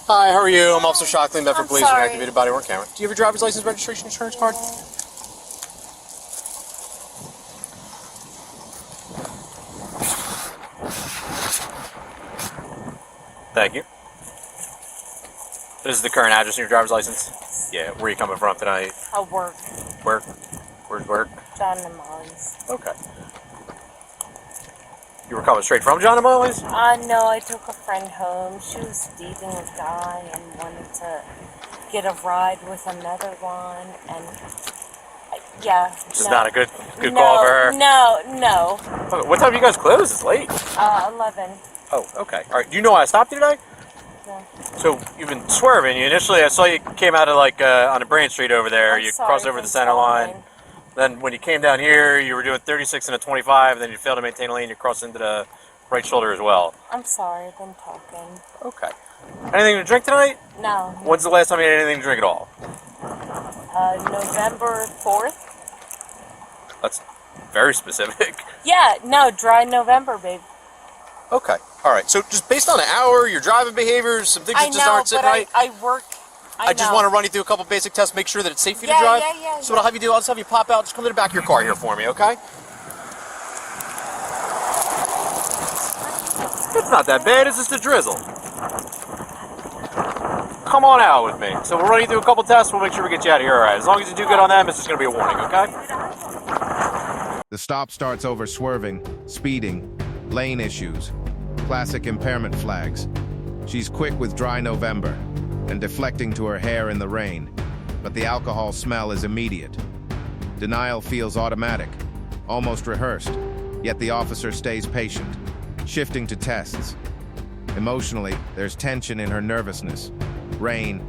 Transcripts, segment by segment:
Hi, how are you? I'm Officer Shockley, Medford Police, sorry. and activated body worn camera. Do you have your driver's license, registration, insurance card? Thank you. This is the current address in your driver's license? Yeah, where are you coming from tonight? Work. Work? Where's work? John and Molly's. Okay. You were coming straight from John and Molly's? No, I took a friend home. She was dating a guy and wanted to get a ride with another one, and yeah. This is not a good call for her? No. Okay, what time do you guys close? It's late. 11. Oh, okay. All right. Do you know why I stopped you today? No. So you've been swerving. I saw you came out of on a Branch Street over there. You crossed over the center line. Then when you came down here, you were doing 36 and a 25, and then you failed to maintain a lane. You crossed into the right shoulder as well. I'm sorry, I've been talking. Okay. Anything to drink tonight? No. When's the last time you had anything to drink at all? November 4th. That's very specific. Yeah, no, dry November, babe. Okay. All right. So just based on the hour, your driving behaviors, some things that just aren't sitting right. I work. I just want to run you through a couple basic tests, make sure that it's safe for you to drive. Yeah. So what I'll have you do, I'll just have you pop out, just come to the back of your car here for me, okay? It's not that bad, it's just a drizzle. Come on out with me. So we'll run you through a couple tests, we'll make sure we get you out of here, all right? As long as you do good on them, it's just going to be a warning, okay? The stop starts over swerving, speeding, lane issues, classic impairment flags. She's quick with dry November and deflecting to her hair in the rain, but the alcohol smell is immediate. Denial feels automatic, almost rehearsed, yet the officer stays patient, shifting to tests. Emotionally, there's tension in her nervousness. Rain,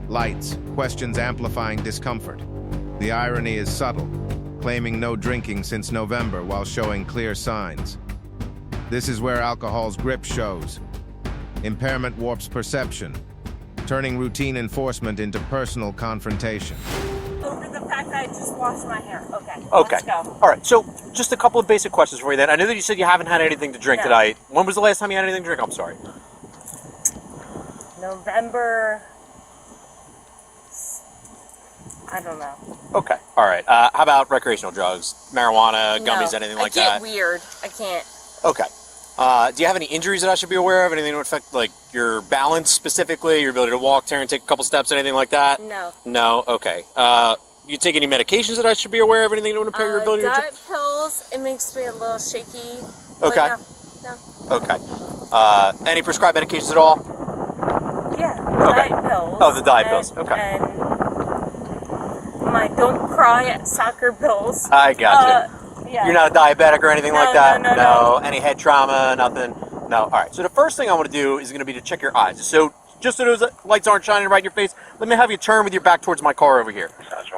lights, questions amplifying discomfort. The irony is subtle, claiming no drinking since November while showing clear signs. This is where alcohol's grip shows. Impairment warps perception, turning routine enforcement into personal confrontation. Over the fact that I just washed my hair. Okay. Okay. Let's go. All right. So just a couple of basic questions for you then. I know that you said you haven't had anything to drink tonight. When was the last time you had anything to drink? I'm sorry. November. I don't know. Okay. All right. How about recreational drugs? Marijuana, gummies, anything like that? I get weird. I can't. Okay. Do you have any injuries that I should be aware of? Anything that would affect, like, your balance specifically, your ability to walk, turn, take a couple steps, anything like that? No. No? Okay. You take any medications that I should be aware of? Anything that would impair your ability to... Diet pills, it makes me a little shaky. Okay. No. Okay. Any prescribed medications at all? Yeah. Okay. Diet pills. Oh, the diet pills. Okay. And my don't cry at soccer pills. I got you. Yeah. You're not a diabetic or anything like that? No. Any head trauma? Nothing? No. All right. So the first thing I want to do is going to be to check your eyes. So just so those lights aren't shining right in your face, let me have you turn with your back towards my car over here. Right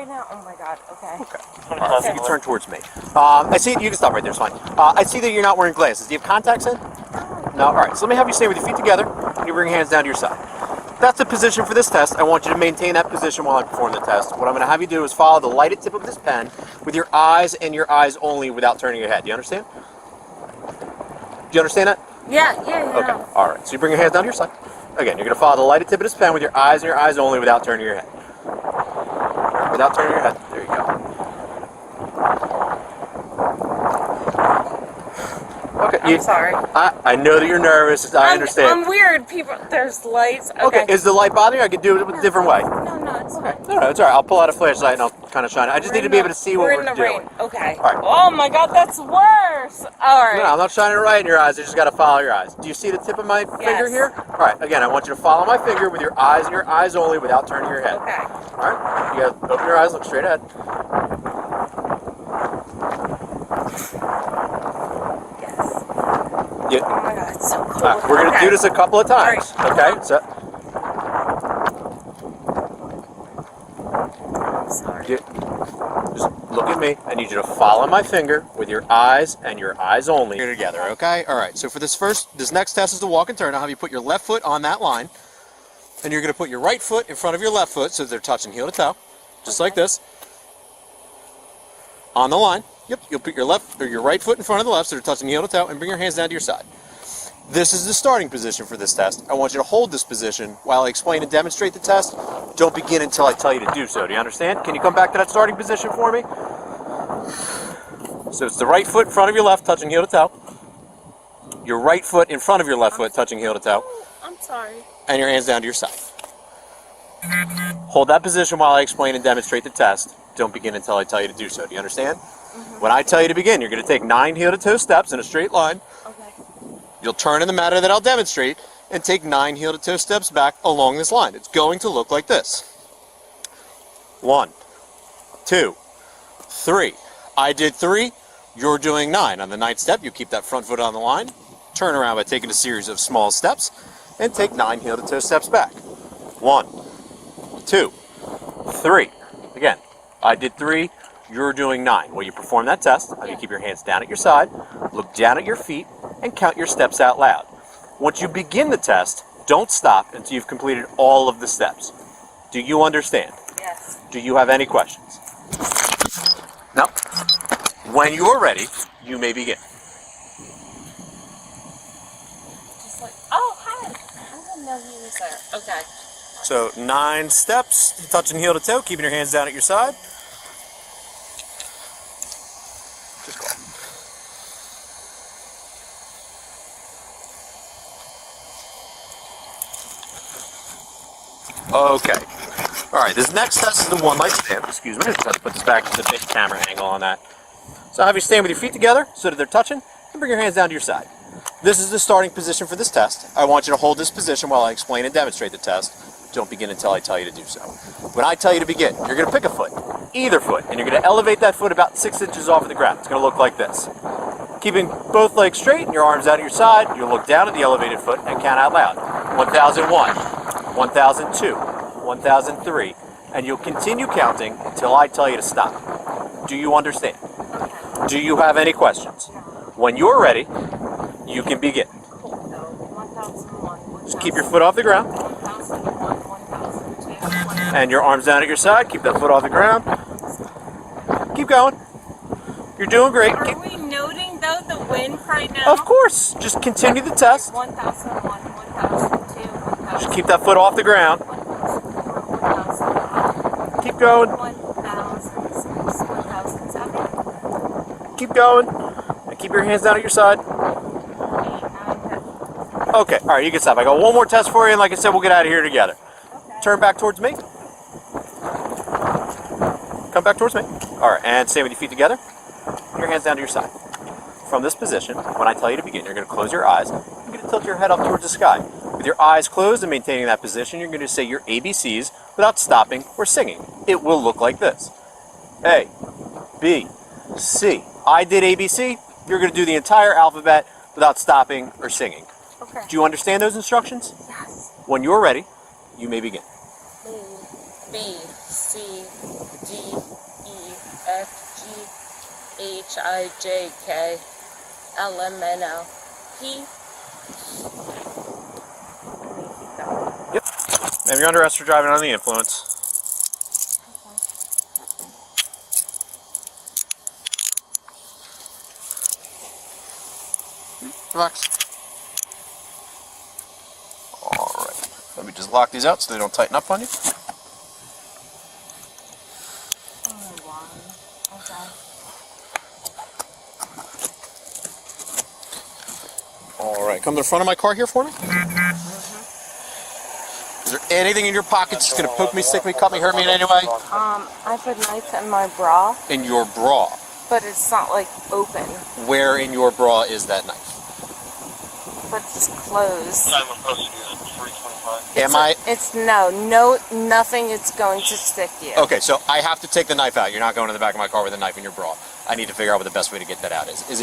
now. Oh my God. Okay. Okay. All right. You turn towards me. I see. You can stop right there. It's fine. I see that you're not wearing glasses. Do you have contacts in? No. All right. So let me have you stand with your feet together and you bring your hands down to your side. That's the position for this test. I want you to maintain that position while I perform the test. What I'm going to have you do is follow the lighted tip of this pen with your eyes and your eyes only without turning your head. Do you understand? Do you understand that? Yeah. Okay. All right. So you bring your hands down to your side. Again, you're going to follow the lighted tip of this pen with your eyes and your eyes only without turning your head. Without turning your head. There you go. Okay. I'm sorry. I know that you're nervous. I understand. I'm weird. People, there's lights. Okay. Is the light bothering you? I could do it a different way. No, it's okay. No, it's all right. I'll pull out a flashlight and I'll kind of shine it. I just need to be able to see what we're doing. Okay. All right. Oh my God, that's worse. All right. No, I'm not shining it right in your eyes. I just got to follow your eyes. Do you see the tip of my finger here? All right. Again, I want you to follow my finger with your eyes and your eyes only without turning your head. Okay. All right. You got to open your eyes, look straight ahead. Yes. Oh my God, it's so cold. Right, we're going to do this a couple of times. Right. Okay? So. I'm sorry. Just look at me. I need you to follow my finger with your eyes and your eyes only. Here together, okay? All right. So for this next test is the walk and turn. I'll have you put your left foot on that line. And you're going to put your right foot in front of your left foot so they're touching heel to toe. Just like this. On the line. Yep. You'll put your right foot in front of the left so they're touching heel to toe and bring your hands down to your side. This is the starting position for this test. I want you to hold this position while I explain and demonstrate the test. Don't begin until I tell you to do so. Do you understand? Can you come back to that starting position for me? So it's the right foot in front of your left, touching heel to toe. Your right foot in front of your left foot, touching heel to toe. I'm sorry. And your hands down to your side. Hold that position while I explain and demonstrate the test. Don't begin until I tell you to do so. Do you understand? When I tell you to begin, you're going to take 9 heel to toe steps in a straight line. Okay. You'll turn in the manner that I'll demonstrate and take 9 heel to toe steps back along this line. It's going to look like this. 1, 2, 3. I did 3. You're doing 9. On the 9th step, you keep that front foot on the line. Turn around by taking a series of small steps and take 9 heel to toe steps back. 1, 2, 3. Again, I did 3. You're doing 9. While you perform that test, you keep your hands down at your side, look down at your feet, and count your steps out loud. Once you begin the test, don't stop until you've completed all of the steps. Do you understand? Yes. Do you have any questions? No? When you're ready, you may begin. Just like, oh, hi. I didn't know he was there. Okay. So 9 steps, touching heel to toe, keeping your hands down at your side. Just go. Okay. All right, this next test is the one-night stand. Excuse me, I just have to put this back to the big camera angle on that. So have you stand with your feet together so that they're touching, and bring your hands down to your side. This is the starting position for this test. I want you to hold this position while I explain and demonstrate the test. Don't begin until I tell you to do so. When I tell you to begin, you're going to pick a foot, either foot, and you're going to elevate that foot about 6 inches off of the ground. It's going to look like this. Keeping both legs straight and your arms out at your side, you'll look down at the elevated foot and count out loud. 1001, 1002, 1003, and you'll continue counting until I tell you to stop. Do you understand? Okay. Do you have any questions? When you're ready, you can begin. Cool. So 1001. Just keep your foot off the ground. 1001, 1002, And your arms down at your side. Keep that foot off the ground. Keep going. You're doing great. Are we noting, though, the wind right now? Of course. Just continue the test. 1001, 1002, 1003. Just keep that foot off the ground. 1004, Keep going. 1006, 1007. Keep going. And keep your hands down at your side. 8, 9, 10. Okay. All right. You can stop. I got one more test for you, and like I said, we'll get out of here together. Okay. Turn back towards me. Come back towards me. All right. And stand with your feet together. Your hands down to your side. From this position, when I tell you to begin, you're going to close your eyes. You're going to tilt your head up towards the sky. With your eyes closed and maintaining that position, you're going to say your ABCs without stopping or singing. It will look like this. A, B, C. I did ABC. You're going to do the entire alphabet without stopping or singing. Okay. Do you understand those instructions? Yes. When you're ready, you may begin. A, B, C, D, E, F, G, H, I, J, K, L, M, N, O, P. Yep. And you're under arrest for driving under the influence. Relax. Alright. Let me just lock these out so they don't tighten up on you. Only one. Okay. Alright, come to the front of my car here for me. Is there anything in your pockets that's going to poke me, stick me, cut me, hurt me in any way? I have a knife in my bra, In your bra. but it's not like open, Where in your bra is that knife? but it's closed. Am I? It's nothing. It's going to stick you. Okay, so I have to take the knife out. You're not going to the back of my car with a knife in your bra. I need to figure out what the best way to get that out is. Is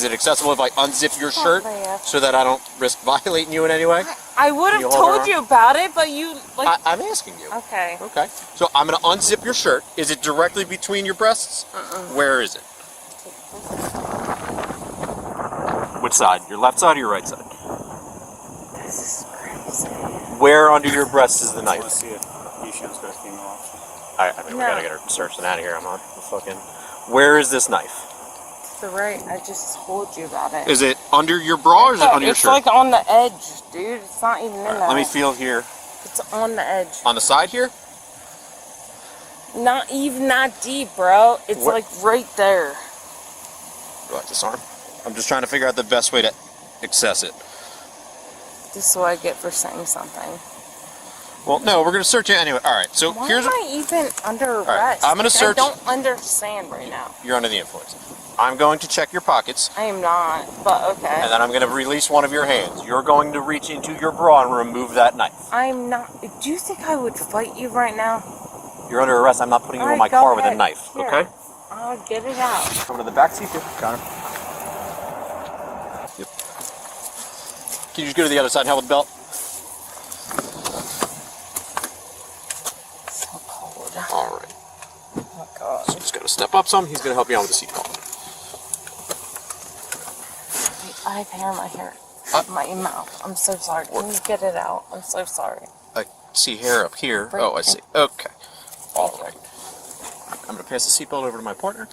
it accessible if I unzip your shirt so that I don't risk violating you in any way? I would have Can you hold told her you about it, but you like. I'm asking you. Okay. Okay. So I'm going to unzip your shirt. Is it directly between your breasts? Where is it? Which side? Your left side or your right side? This is crazy. Where under your breast is the knife? Let's see if you should start being off. I mean, we gotta get her searching out of here. I'm not fucking. Where is this knife? the right. I just told you about it. Is it under your bra or is it under your It's shirt? like on the edge, dude. It's not even in there. Let me feel here. It's on the edge. On the side here? Not even that deep, bro. It's What? like right there. Do I disarm? I'm just trying to figure out the best way to access it. This is what I get for saying something. Well, no, we're going to search it anyway. All right, so Why here's... am I even under arrest? right, I'm gonna search- I don't understand right now. You're under the influence. I'm going to check your pockets, I am not, but okay. and then I'm going to release one of your hands. You're going to reach into your bra and remove that knife. I'm not. Do you think I would fight you right now? You're under arrest. I'm not putting you in Alright, my go car with a ahead. knife, Here. okay? I'll get it out. Come to the back seat here, Connor. Yep. Can you just go to the other side and help with the belt? So cold. All right. Oh my god. So just got to step up some. He's going to help you out with the seat belt. I have hair in my hair. My mouth. I'm so sorry. Can you get it out? I'm so sorry. I see hair up here. Right Oh, I here. see. Okay. All right. I'm going to pass the seatbelt over to my partner.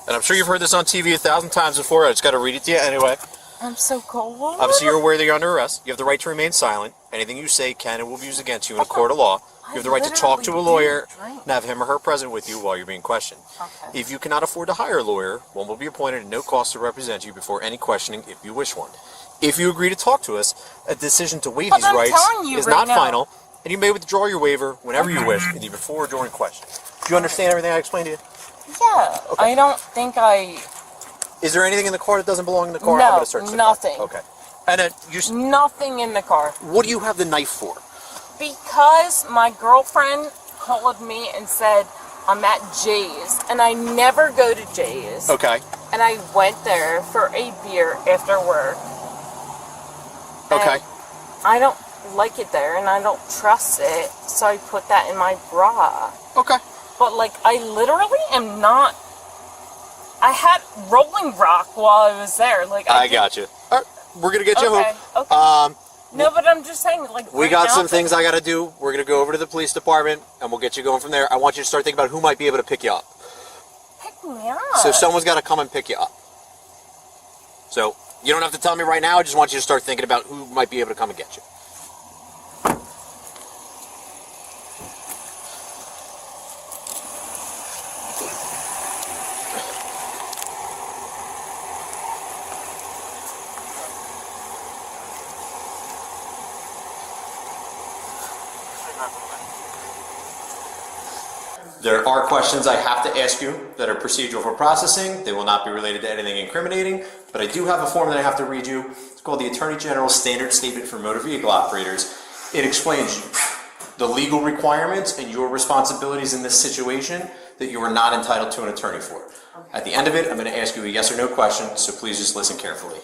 And I'm sure you've heard this on TV 1,000 times before. I just got to read it to you anyway. I'm so cold. Obviously, you're aware that you're under arrest. You have the right to remain silent. Anything you say can and will be used against you in a court of law. You have the right to talk to a lawyer and have him or her present with you while you're being questioned. Okay. If you cannot afford to hire a lawyer, one will be appointed at no cost to represent you before any questioning if you wish one. If you agree to talk to us, a decision to waive But these I'm rights telling you is right not now. final, and you may withdraw your waiver whenever you wish, either before or during questioning. Do you understand everything I explained to you? Yeah. Okay. I don't think I. Is there anything in the car that doesn't belong in the car? No, I'm going to search the car. nothing. Okay. And then Nothing in the car. what do you have the knife for? Because my girlfriend called me and said I'm at Jay's, and I never go to Jay's. Okay. And I went there for a beer after work. Okay. And I don't like it there, and I don't trust it, so I put that in my bra. Okay. But like, I literally am not. I had Rolling Rock while I was there. Like I got you. All right. We're going to get you Okay. home. Okay. No, but I'm just saying, like, We right got now, some things I got to do. We're going to go over to the police department, and we'll get you going from there. I want you to start thinking about who might be able to pick you up. Pick me up. So someone's got to come and pick you up. So you don't have to tell me right now. I just want you to start thinking about who might be able to come and get you. There are questions I have to ask you that are procedural for processing. They will not be related to anything incriminating, but I do have a form that I have to read you. It's called the Attorney General's Standard Statement for Motor Vehicle Operators. It explains the legal requirements and your responsibilities in this situation that you are not entitled to an attorney for. At the end of it, I'm going to ask you a yes or no question, so please just listen carefully.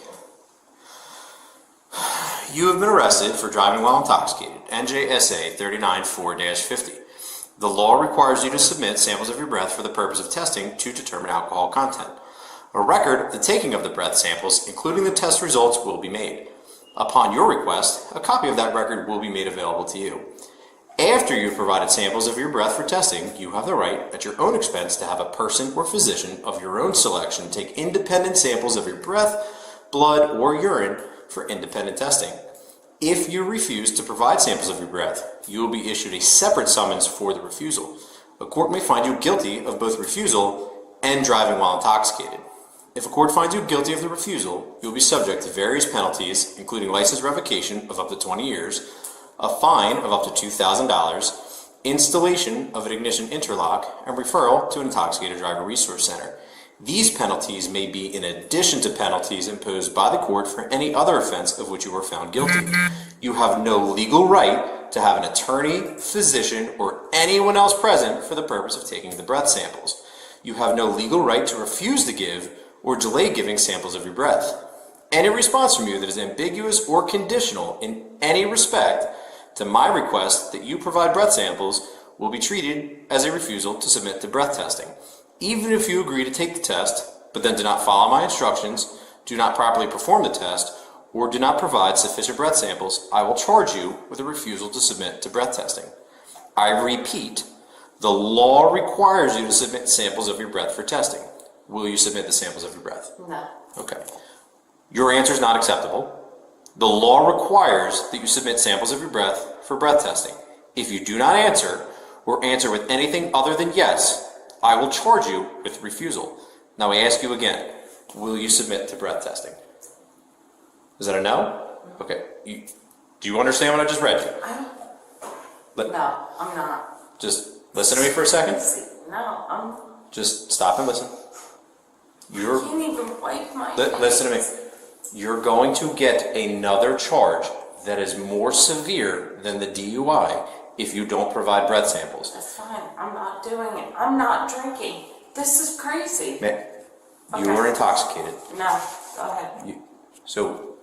You have been arrested for driving while intoxicated, NJSA 39-4-50. The law requires you to submit samples of your breath for the purpose of testing to determine alcohol content. A record of the taking of the breath samples, including the test results, will be made. Upon your request, a copy of that record will be made available to you. After you've provided samples of your breath for testing, you have the right, at your own expense, to have a person or physician of your own selection take independent samples of your breath, blood, or urine for independent testing. If you refuse to provide samples of your breath, you will be issued a separate summons for the refusal. A court may find you guilty of both refusal and driving while intoxicated. If a court finds you guilty of the refusal, you will be subject to various penalties, including license revocation of up to 20 years, a fine of up to $2,000, installation of an ignition interlock, and referral to an intoxicated driver resource center. These penalties may be in addition to penalties imposed by the court for any other offense of which you were found guilty. You have no legal right to have an attorney, physician, or anyone else present for the purpose of taking the breath samples. You have no legal right to refuse to give or delay giving samples of your breath. Any response from you that is ambiguous or conditional in any respect to my request that you provide breath samples will be treated as a refusal to submit to breath testing. Even if you agree to take the test, but then do not follow my instructions, do not properly perform the test, or do not provide sufficient breath samples, I will charge you with a refusal to submit to breath testing. I repeat, the law requires you to submit samples of your breath for testing. Will you submit the samples of your breath? No. Okay. Your answer is not acceptable. The law requires that you submit samples of your breath for breath testing. If you do not answer, or answer with anything other than yes, I will charge you with refusal. Now I ask you again, will you submit to breath testing? Is that a no? Okay. Do you understand what I just read you? No, I'm not. Just listen to me for a second. No, I'm... Just stop and listen. I can't even wipe my face. Listen to me. You're going to get another charge that is more severe than the DUI if you don't provide breath samples. That's fine. I'm not doing it. I'm not drinking. This is crazy. You were intoxicated. No, go ahead. So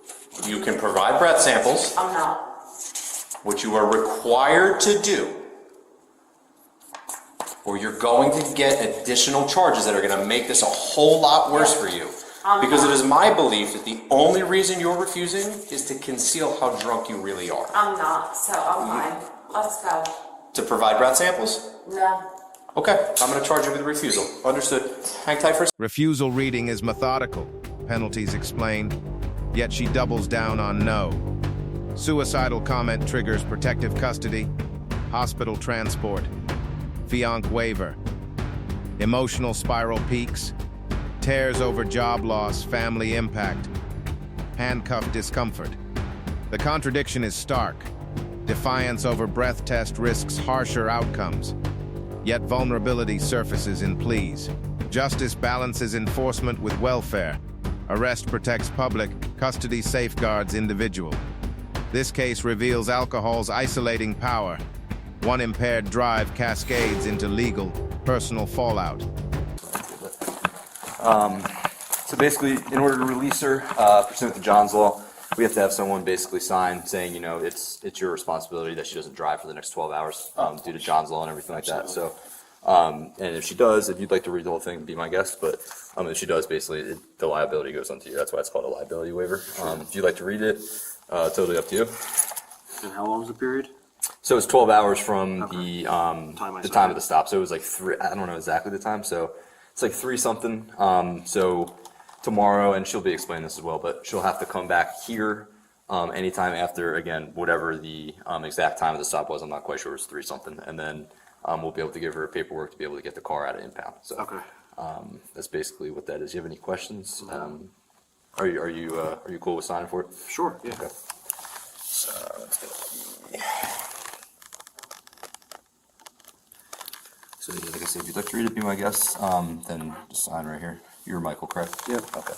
you can provide breath samples. I'm not. What you are required to do, or you're going to get additional charges that are going to make this a whole lot worse for you. Because it is my belief that the only reason you're refusing is to conceal how drunk you really are. I'm not, so I'm fine. Let's go. To provide breath samples? No. Okay, I'm going to charge you with refusal. Understood. Hang tight for a second. Refusal reading is methodical, penalties explained, yet she doubles down on no. Suicidal comment triggers protective custody, hospital transport, fianc waiver, emotional spiral peaks, tears over job loss, family impact, handcuff discomfort. The contradiction is stark. Defiance over breath test risks harsher outcomes, yet vulnerability surfaces in pleas. Justice balances enforcement with welfare. Arrest protects public, custody safeguards individual. This case reveals alcohol's isolating power. One impaired drive cascades into legal, personal fallout. So basically, in order to release her, pursuant to John's law, we have to have someone basically sign saying, you know, it's your responsibility that she doesn't drive for the next 12 hours due to John's law and everything like that. So, and if she does, if you'd like to read the whole thing, be my guest. But if she does, basically, the liability goes onto you. That's why it's called a liability waiver. If you'd like to read it, totally up to you. And how long is the period? So it's 12 hours from the Time time of the stop. So it was like 3. I don't know exactly the time. So it's like 3 something. So tomorrow, and she'll be explaining this as well, but she'll have to come back here anytime after, again, whatever the exact time of the stop was. I'm not quite sure. It was 3 something, and then we'll be able to give her paperwork to be able to get the car out of impound. So that's basically what that is. You have any questions? Are you cool with signing for it? Sure. Yeah. Okay. So let's get So like I said, if you'd like to read it, be my guest, then just sign right here. You're Michael, correct? Yep. Okay.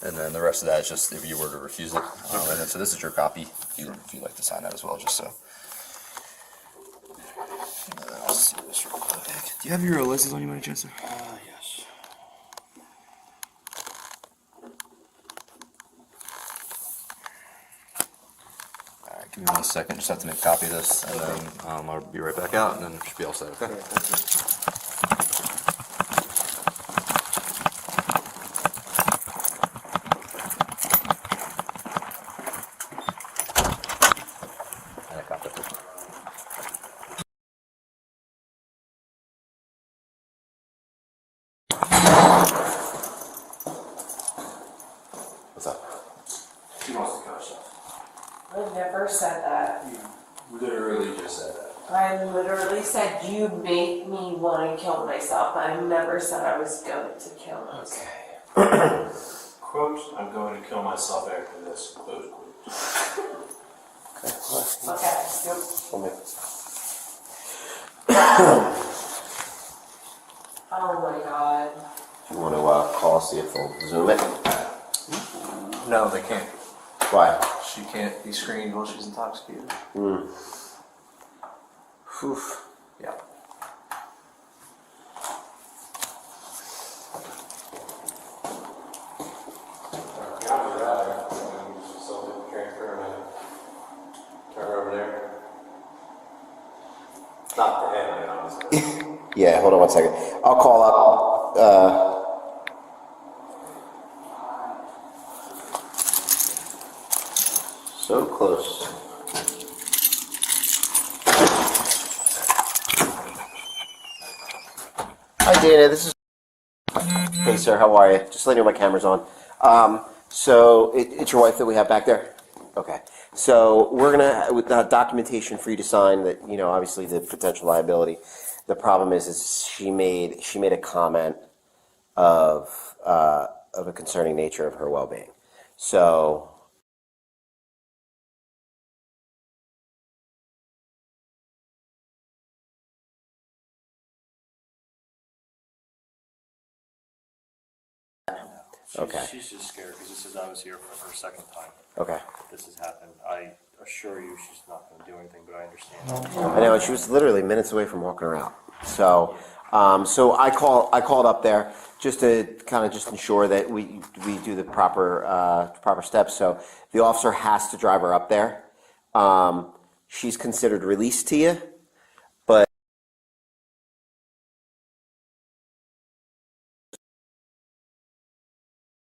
And then the rest of that is just if you were to refuse it. And then, so this is your copy, if you'd like to sign that as well, just so. And then I'll see this real quick. Do you have your license on you, by any chance, sir? Yes. All right, give me 1 second. Just have to make a copy of this, and then I'll be right back out, and then it should be all set. Okay. And a copy. What's up? He wants to cut us off. I never said that. You literally just said that. I literally said you make me want to kill myself. I never said I was going to kill myself. Okay. Quote, I'm going to kill myself after this. Close quote. Okay. Oh my god. You want to call, see if they'll zoom it? No, they can't. Why? She can't be screened while she's intoxicated. Hmm. Yeah. Not the head, honestly. Yeah, hold on 1 second. I'll call up, so close. Hi, Dana. This is. Hey, sir. How are you? Just letting you know my camera's on. So it's your wife that we have back there. Okay. So we're gonna with documentation for you to sign that obviously the potential liability. The problem is she made a comment of a concerning nature of her well-being. So. Okay. She's just scared because this is obviously her second time Okay. this has happened. I assure you she's not going to do anything, but I understand. I know, and she was literally minutes away from walking her out. So, so I called up there just to kind of just ensure that we do the proper steps. So the officer has to drive her up there. She's considered released to you, but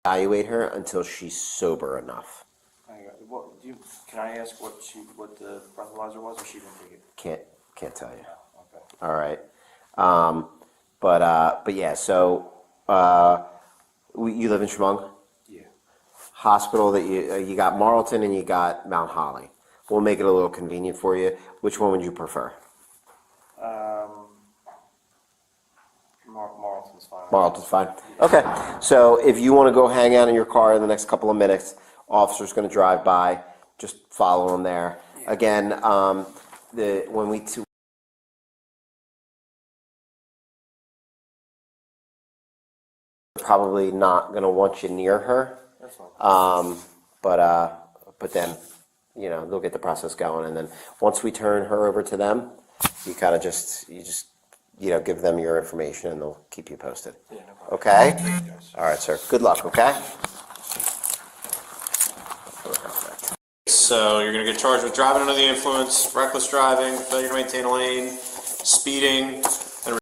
evaluate her until she's sober enough. Can I ask what the breathalyzer was, or she didn't take it? Can't tell you. Okay. All right. But yeah. So you live in Chemung? Yeah. Hospital that you got Marlton and you got Mount Holly. We'll make it a little convenient for you. Which one would you prefer? Marlton's fine. Marlton's fine. Okay. So if you want to go hang out in your car in the next couple of minutes, officer's going to drive by. Just follow him there. Again, when we probably not going to want you near her. That's fine. But then, they'll get the process going, and then once we turn her over to them, you kind of just give them your information, and they'll keep you posted. Yeah, no problem. Okay. All right, sir. Good luck. Okay. So you're going to get charged with driving under the influence, reckless driving, failure to maintain a lane, speeding,